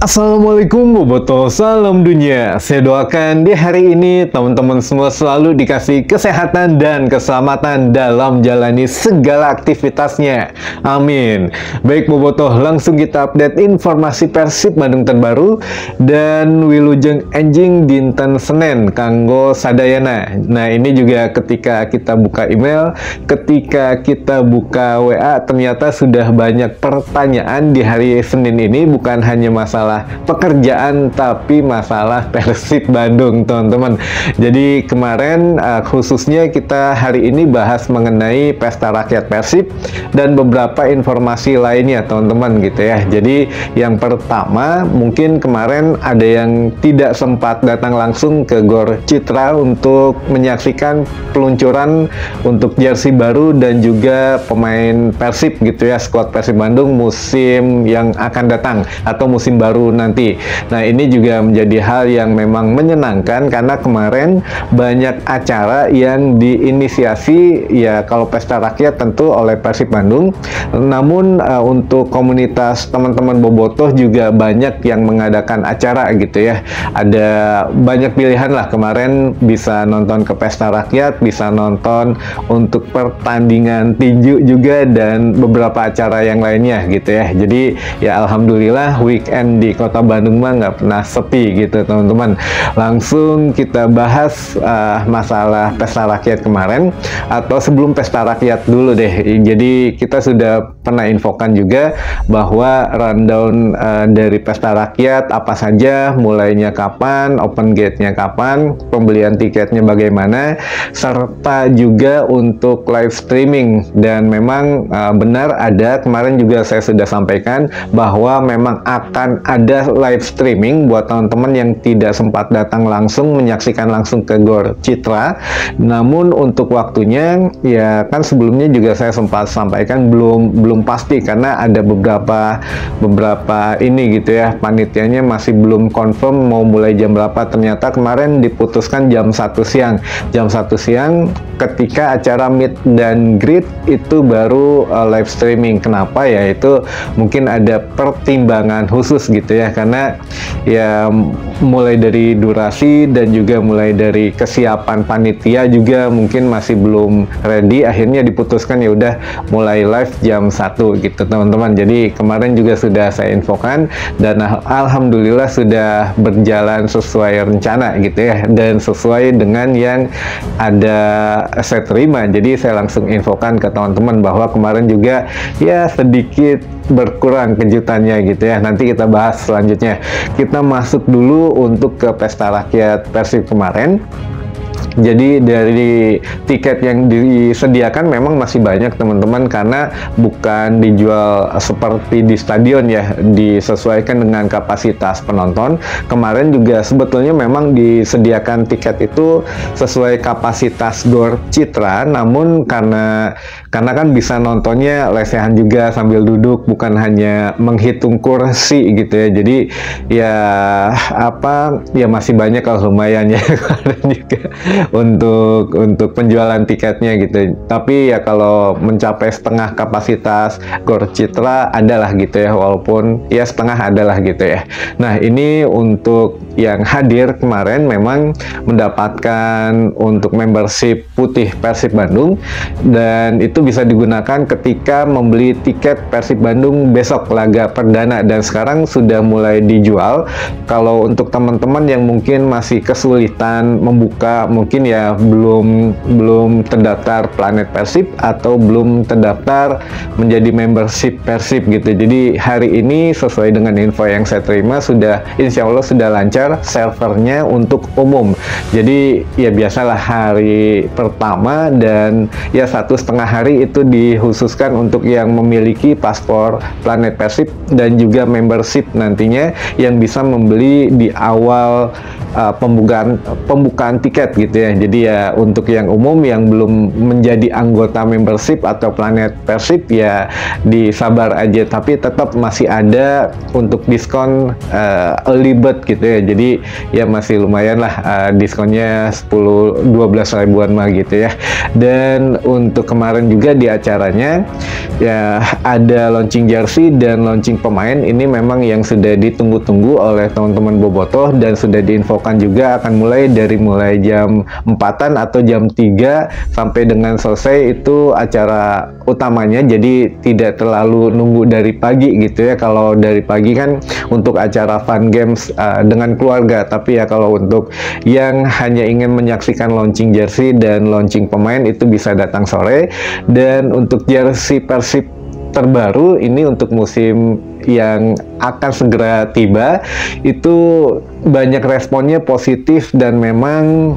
Assalamualaikum Boboto, salam dunia. Saya doakan di hari ini teman-teman semua selalu dikasih kesehatan dan keselamatan dalam jalani segala aktivitasnya. Amin. Baik Boboto, langsung kita update informasi Persib Bandung terbaru dan Wilujeng Enjing dinten Senin kanggo sadayana. Nah, ini juga ketika kita buka email, ketika kita buka WA, ternyata sudah banyak pertanyaan di hari Senin ini, bukan hanya masalah pekerjaan tapi masalah Persib Bandung, teman-teman. Jadi kemarin khususnya kita hari ini bahas mengenai Pesta Rakyat Persib dan beberapa informasi lainnya, teman-teman, gitu ya. Jadi yang pertama, mungkin kemarin ada yang tidak sempat datang langsung ke Gor Citra untuk menyaksikan peluncuran untuk jersey baru dan juga pemain Persib, gitu ya, skuad Persib Bandung musim yang akan datang atau musim baru nanti. Nah, ini juga menjadi hal yang memang menyenangkan karena kemarin banyak acara yang diinisiasi, ya kalau Pesta Rakyat tentu oleh Persib Bandung, namun untuk komunitas teman-teman Bobotoh juga banyak yang mengadakan acara, gitu ya. Ada banyak pilihan lah, kemarin bisa nonton ke Pesta Rakyat, bisa nonton untuk pertandingan tinju juga, dan beberapa acara yang lainnya, gitu ya. Jadi ya alhamdulillah weekend di Kota Bandung mah nggak pernah sepi, gitu teman-teman. Langsung kita bahas masalah Pesta Rakyat kemarin, atau sebelum Pesta Rakyat dulu deh. Jadi kita sudah pernah infokan juga bahwa rundown dari Pesta Rakyat apa saja, mulainya kapan, open gate-nya kapan, pembelian tiketnya bagaimana, serta juga untuk live streaming. Dan memang benar ada, kemarin juga saya sudah sampaikan bahwa memang akan ada live streaming buat teman-teman yang tidak sempat datang langsung menyaksikan langsung ke Gor Citra. Namun untuk waktunya, ya kan sebelumnya juga saya sempat sampaikan belum pasti karena ada beberapa ini, gitu ya, panitianya masih belum confirm mau mulai jam berapa. Ternyata kemarin diputuskan jam 1 siang. Jam 1 siang ketika acara meet dan greet itu baru live streaming. Kenapa? Ya itu mungkin ada pertimbangan khusus, gitu ya, karena ya mulai dari durasi dan juga mulai dari kesiapan panitia juga mungkin masih belum ready. Akhirnya diputuskan ya udah mulai live jam 1, gitu teman-teman. Jadi kemarin juga sudah saya infokan dan alhamdulillah sudah berjalan sesuai rencana, gitu ya, dan sesuai dengan yang ada saya terima. Jadi saya langsung infokan ke teman-teman bahwa kemarin juga ya sedikit berkurang kejutannya, gitu ya. Nanti kita bahas selanjutnya. Kita masuk dulu untuk ke Pesta Rakyat Persib kemarin. Jadi dari tiket yang disediakan memang masih banyak, teman-teman, karena bukan dijual seperti di stadion ya, disesuaikan dengan kapasitas penonton. Kemarin juga sebetulnya memang disediakan tiket itu sesuai kapasitas Gor Citra, namun karena kan bisa nontonnya lesehan juga sambil duduk, bukan hanya menghitung kursi, gitu ya. Jadi ya masih banyak, kalau lumayan ya kemarin juga untuk penjualan tiketnya, gitu. Tapi ya kalau mencapai setengah kapasitas Gor Citra adalah, gitu ya, walaupun ya setengah adalah, gitu ya. Nah, ini untuk yang hadir kemarin memang mendapatkan untuk membership putih Persib Bandung, dan itu bisa digunakan ketika membeli tiket Persib Bandung besok laga perdana, dan sekarang sudah mulai dijual. Kalau untuk teman-teman yang mungkin masih kesulitan membuka, mungkin ya belum terdaftar Planet Persib atau belum terdaftar menjadi membership Persib, gitu. Jadi hari ini sesuai dengan info yang saya terima sudah, insya Allah sudah lancar servernya untuk umum. Jadi ya biasalah hari pertama, dan ya 1,5 hari itu dikhususkan untuk yang memiliki paspor Planet Persib dan juga membership nantinya yang bisa membeli di awal pembukaan tiket, gitu ya. Jadi ya untuk yang umum yang belum menjadi anggota membership atau Planet Persib ya disabar aja, tapi tetap masih ada untuk diskon early bird gitu ya. Jadi ya masih lumayan lah diskonnya 10-12 ribuan mah gitu ya. Dan untuk kemarin juga di acaranya ya ada launching jersey dan launching pemain. Ini memang yang sudah ditunggu-tunggu oleh teman-teman bobotoh dan sudah diinfokan juga akan mulai jam 4-an atau jam 3 sampai dengan selesai itu acara utamanya. Jadi tidak terlalu nunggu dari pagi gitu ya. Kalau dari pagi kan untuk acara fun games dengan keluarga, tapi ya kalau untuk yang hanya ingin menyaksikan launching jersey dan launching pemain itu bisa datang sore. Dan untuk jersey Persib terbaru ini untuk musim yang akan segera tiba itu banyak responnya positif dan memang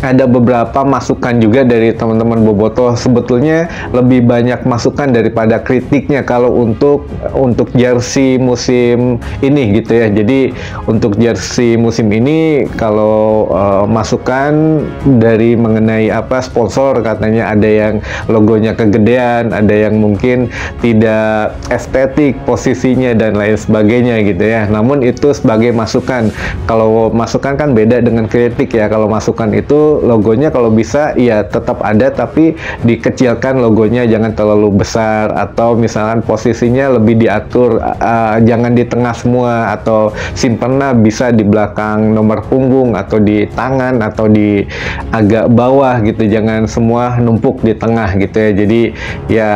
ada beberapa masukan juga dari teman-teman bobotoh. Sebetulnya lebih banyak masukan daripada kritiknya kalau untuk jersey musim ini gitu ya. Jadi untuk jersey musim ini kalau masukan dari mengenai sponsor, katanya ada yang logonya kegedean, ada yang mungkin tidak estetik posisinya dan lain sebagainya gitu ya. Namun itu sebagai masukan. Kalau masukan kan beda dengan kritik ya. Kalau masukan itu logonya kalau bisa ya tetap ada, tapi dikecilkan logonya, jangan terlalu besar, atau misalkan posisinya lebih diatur, jangan di tengah semua, atau simpennya bisa di belakang nomor punggung atau di tangan atau di agak bawah gitu, jangan semua numpuk di tengah gitu ya. Jadi ya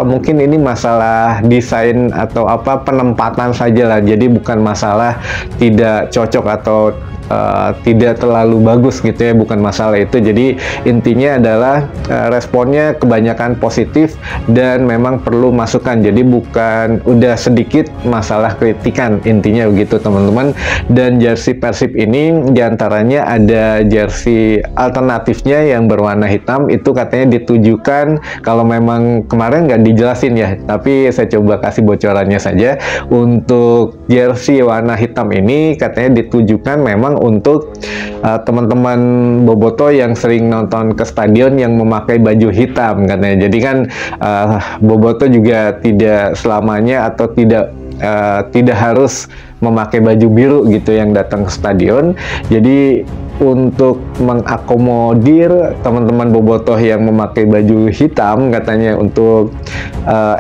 mungkin ini masalah desain atau penempatan saja lah, jadi bukan masalah tidak cocok atau tidak terlalu bagus gitu ya, bukan masalah itu. Jadi intinya adalah responnya kebanyakan positif dan memang perlu masukan, jadi bukan udah sedikit masalah kritikan, intinya begitu teman-teman. Dan jersey Persib ini diantaranya ada jersey alternatifnya yang berwarna hitam, itu katanya ditujukan, kalau memang kemarin nggak dijelasin ya, tapi saya coba kasih bocorannya saja. Untuk jersey warna hitam ini katanya ditujukan memang untuk teman-teman bobotoh yang sering nonton ke stadion yang memakai baju hitam katanya. Jadi kan bobotoh juga tidak selamanya atau tidak harus memakai baju biru gitu yang datang ke stadion. Jadi untuk mengakomodir teman-teman bobotoh yang memakai baju hitam, katanya untuk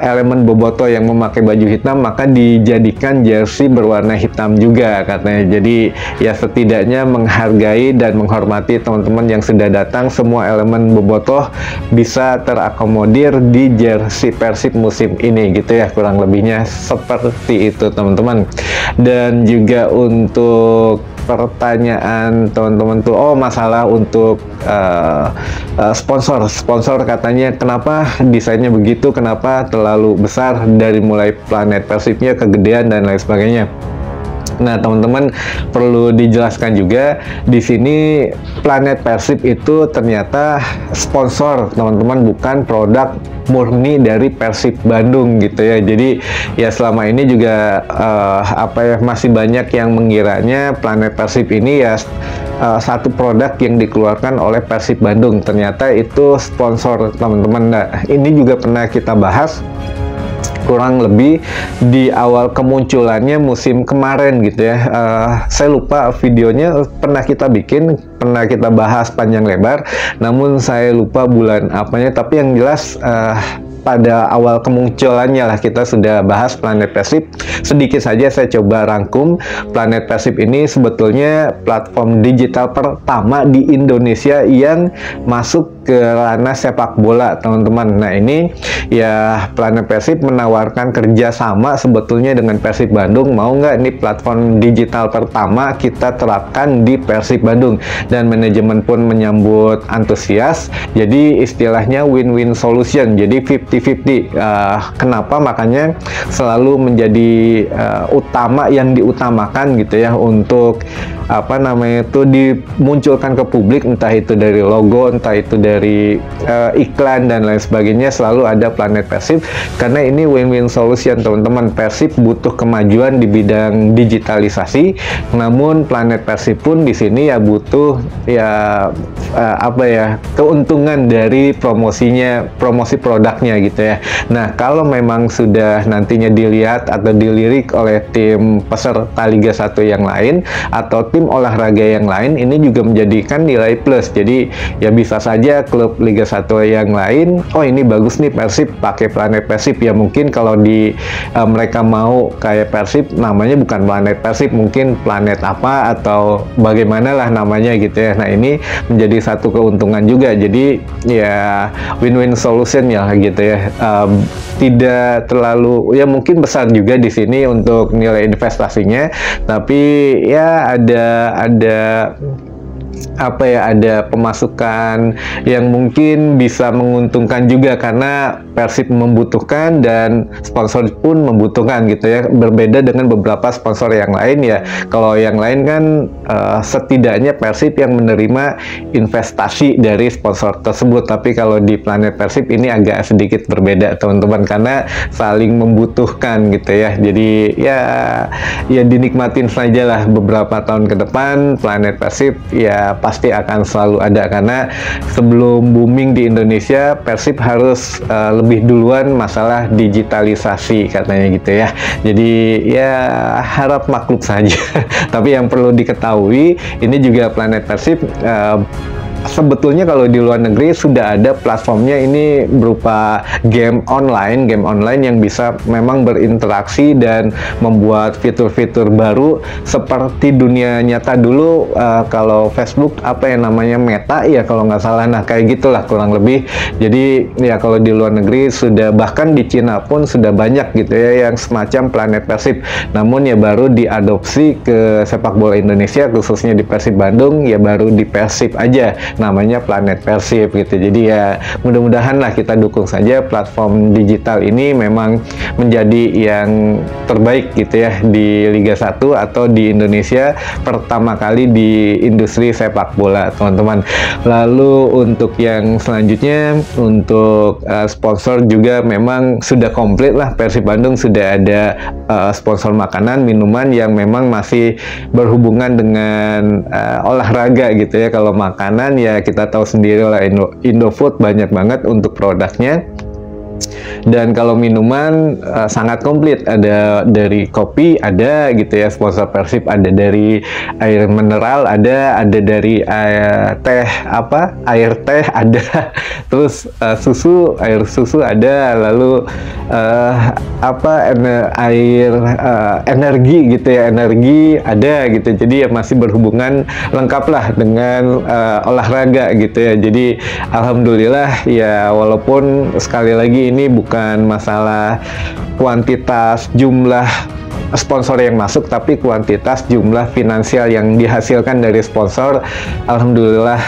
elemen bobotoh yang memakai baju hitam, maka dijadikan jersey berwarna hitam juga katanya. Jadi ya setidaknya menghargai dan menghormati teman-teman yang sudah datang, semua elemen bobotoh bisa terakomodir di jersey Persib musim ini gitu ya, kurang lebihnya seperti itu teman-teman. Dan juga untuk pertanyaan teman-teman tuh, masalah untuk sponsor katanya kenapa desainnya begitu, kenapa terlalu besar dari mulai Planet Persibnya kegedean dan lain sebagainya. Nah, teman-teman perlu dijelaskan juga di sini Planet Persib itu ternyata sponsor, teman-teman, bukan produk murni dari Persib Bandung gitu ya. Jadi ya selama ini juga masih banyak yang mengiranya Planet Persib ini ya satu produk yang dikeluarkan oleh Persib Bandung. Ternyata itu sponsor, teman-teman. Nah, ini juga pernah kita bahas kurang lebih di awal kemunculannya musim kemarin gitu ya. Saya lupa videonya pernah kita bahas panjang lebar, namun saya lupa bulan apanya, tapi yang jelas pada awal kemunculannya lah kita sudah bahas Planet Persib. Sedikit saja saya coba rangkum. Planet Persib ini sebetulnya platform digital pertama di Indonesia yang masuk ke ranah sepak bola, teman-teman. Nah, ini ya Planet Persib menawarkan kerjasama sebetulnya dengan Persib Bandung. Mau nggak ini platform digital pertama kita terapkan di Persib Bandung, dan manajemen pun menyambut antusias. Jadi istilahnya win-win solution, jadi 50-50. Kenapa? Makanya selalu menjadi yang diutamakan gitu ya untuk dimunculkan ke publik, entah itu dari logo, entah itu dari dari iklan dan lain sebagainya, selalu ada Planet Persib, karena ini win-win solution teman-teman. Persib butuh kemajuan di bidang digitalisasi, namun Planet Persib pun di sini ya butuh keuntungan dari promosi produknya gitu ya. Nah, kalau memang sudah nantinya dilihat atau dilirik oleh tim peserta Liga 1 yang lain atau tim olahraga yang lain, ini juga menjadikan nilai plus. Jadi ya bisa saja klub Liga 1 yang lain, oh ini bagus nih Persib pakai Planet Persib, ya mungkin kalau di mereka mau kayak Persib namanya bukan Planet Persib, mungkin Planet apa atau bagaimana lah namanya gitu ya. Nah, ini menjadi satu keuntungan juga, jadi ya win-win solution ya gitu ya. Tidak terlalu, ya mungkin besar juga di sini untuk nilai investasinya, tapi ya ada pemasukan yang mungkin bisa menguntungkan juga, karena Persib membutuhkan dan sponsor pun membutuhkan gitu ya. Berbeda dengan beberapa sponsor yang lain ya. Kalau yang lain kan setidaknya Persib yang menerima investasi dari sponsor tersebut, tapi kalau di Planet Persib ini agak sedikit berbeda teman-teman, karena saling membutuhkan gitu ya. Jadi ya dinikmatin saja lah beberapa tahun ke depan. Planet Persib ya pasti akan selalu ada, karena sebelum booming di Indonesia, Persib harus lebih duluan masalah digitalisasi katanya gitu ya. Jadi ya harap maklum saja. Tapi yang perlu diketahui, ini juga Planet Persib sebetulnya kalau di luar negeri sudah ada platformnya, ini berupa game online yang bisa memang berinteraksi dan membuat fitur-fitur baru seperti dunia nyata dulu. Kalau Facebook apa yang namanya Meta ya kalau nggak salah, nah kayak gitulah kurang lebih. Jadi ya kalau di luar negeri sudah, bahkan di Cina pun sudah banyak gitu ya yang semacam Planet Persib, namun ya baru diadopsi ke sepak bola Indonesia, khususnya di Persib Bandung ya baru di Persib aja namanya Planet Persib gitu. Jadi ya mudah-mudahan lah kita dukung saja platform digital ini memang menjadi yang terbaik gitu ya di Liga 1 atau di Indonesia pertama kali di industri sepak bola teman-teman. Lalu untuk yang selanjutnya, untuk sponsor juga memang sudah komplit lah. Persib Bandung sudah ada sponsor makanan, minuman yang memang masih berhubungan dengan olahraga gitu ya. Kalau makanan ya kita tahu sendiri lah, Indofood banyak banget untuk produknya. Dan kalau minuman sangat komplit, ada dari kopi ada gitu ya, sponsor Persib, ada dari air mineral ada dari air teh ada, terus air susu ada, lalu energi gitu ya, energi ada gitu. Jadi ya masih berhubungan lengkap lah dengan olahraga gitu ya. Jadi alhamdulillah ya, walaupun sekali lagi ini bukan masalah kuantitas jumlah sponsor yang masuk, tapi kuantitas jumlah finansial yang dihasilkan dari sponsor alhamdulillah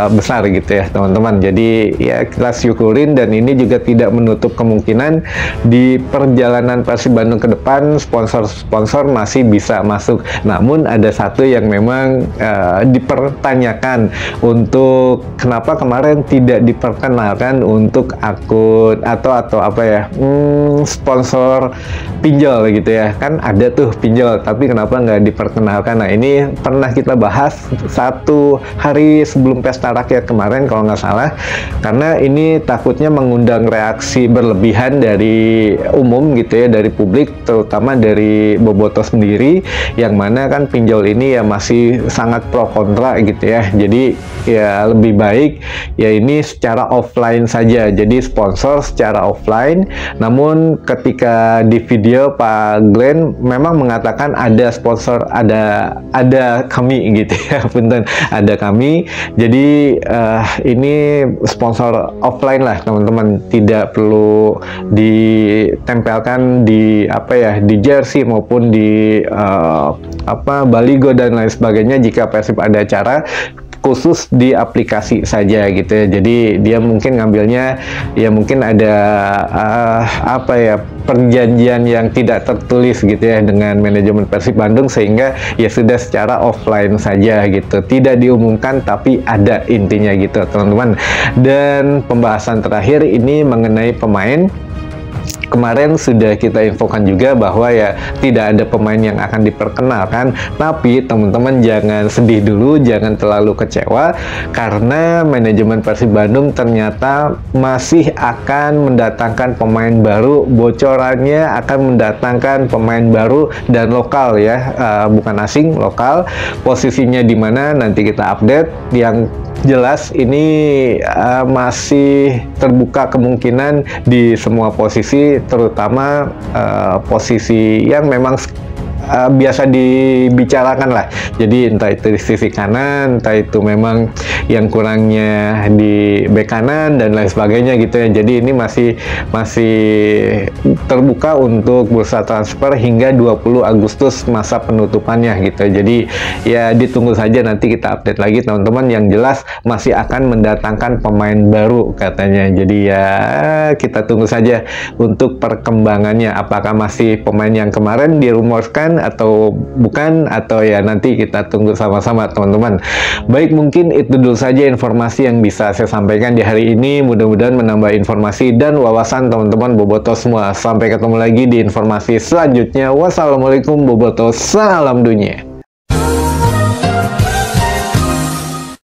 besar gitu ya teman-teman. Jadi ya kita syukurin, dan ini juga tidak menutup kemungkinan di perjalanan Persib Bandung ke depan sponsor masih bisa masuk. Namun ada satu yang memang dipertanyakan, untuk kenapa kemarin tidak diperkenalkan untuk akun atau sponsor pinjol gitu ya. Kan ada tuh pinjol, tapi kenapa nggak diperkenalkan? Nah, ini pernah kita bahas satu hari sebelum Pesta Rakyat kemarin kalau nggak salah, karena ini takutnya mengundang reaksi berlebihan dari umum gitu ya, dari publik, terutama dari Bobotoh sendiri, yang mana kan pinjol ini ya masih sangat pro kontra gitu ya. Jadi ya lebih baik ya ini secara offline saja, jadi sponsor secara offline. Namun ketika di video Pak Glenn memang mengatakan ada sponsor, ada kami gitu ya, punten, ada kami. Jadi ini sponsor offline lah teman-teman, tidak perlu ditempelkan di di jersey maupun di baligo dan lain sebagainya. Jika Persib ada acara, khusus di aplikasi saja gitu ya. Jadi dia mungkin ngambilnya ya mungkin ada apa ya, perjanjian yang tidak tertulis gitu ya dengan manajemen Persib Bandung, sehingga ya sudah secara offline saja gitu, tidak diumumkan tapi ada intinya gitu teman-teman. Dan pembahasan terakhir ini mengenai pemain. Kemarin sudah kita infokan juga bahwa ya tidak ada pemain yang akan diperkenalkan, tapi teman-teman jangan sedih dulu, jangan terlalu kecewa, karena manajemen Persib Bandung ternyata masih akan mendatangkan pemain baru. Bocorannya akan mendatangkan pemain baru dan lokal ya, bukan asing, lokal. Posisinya di mana nanti kita update. Yang jelas ini masih terbuka kemungkinan di semua posisi, terutama posisi yang memang biasa dibicarakan lah. Jadi entah itu di sisi kanan, entah itu memang yang kurangnya di bek kanan dan lain sebagainya gitu ya. Jadi ini masih terbuka untuk bursa transfer hingga 20 Agustus masa penutupannya gitu. Jadi ya ditunggu saja, nanti kita update lagi teman-teman. Yang jelas masih akan mendatangkan pemain baru katanya. Jadi ya kita tunggu saja untuk perkembangannya, apakah masih pemain yang kemarin dirumorkan atau bukan, atau ya nanti kita tunggu sama-sama teman-teman. Baik, mungkin itu dulu saja informasi yang bisa saya sampaikan di hari ini. Mudah-mudahan menambah informasi dan wawasan teman-teman Boboto semua. Sampai ketemu lagi di informasi selanjutnya. Wassalamualaikum Boboto, salam dunia.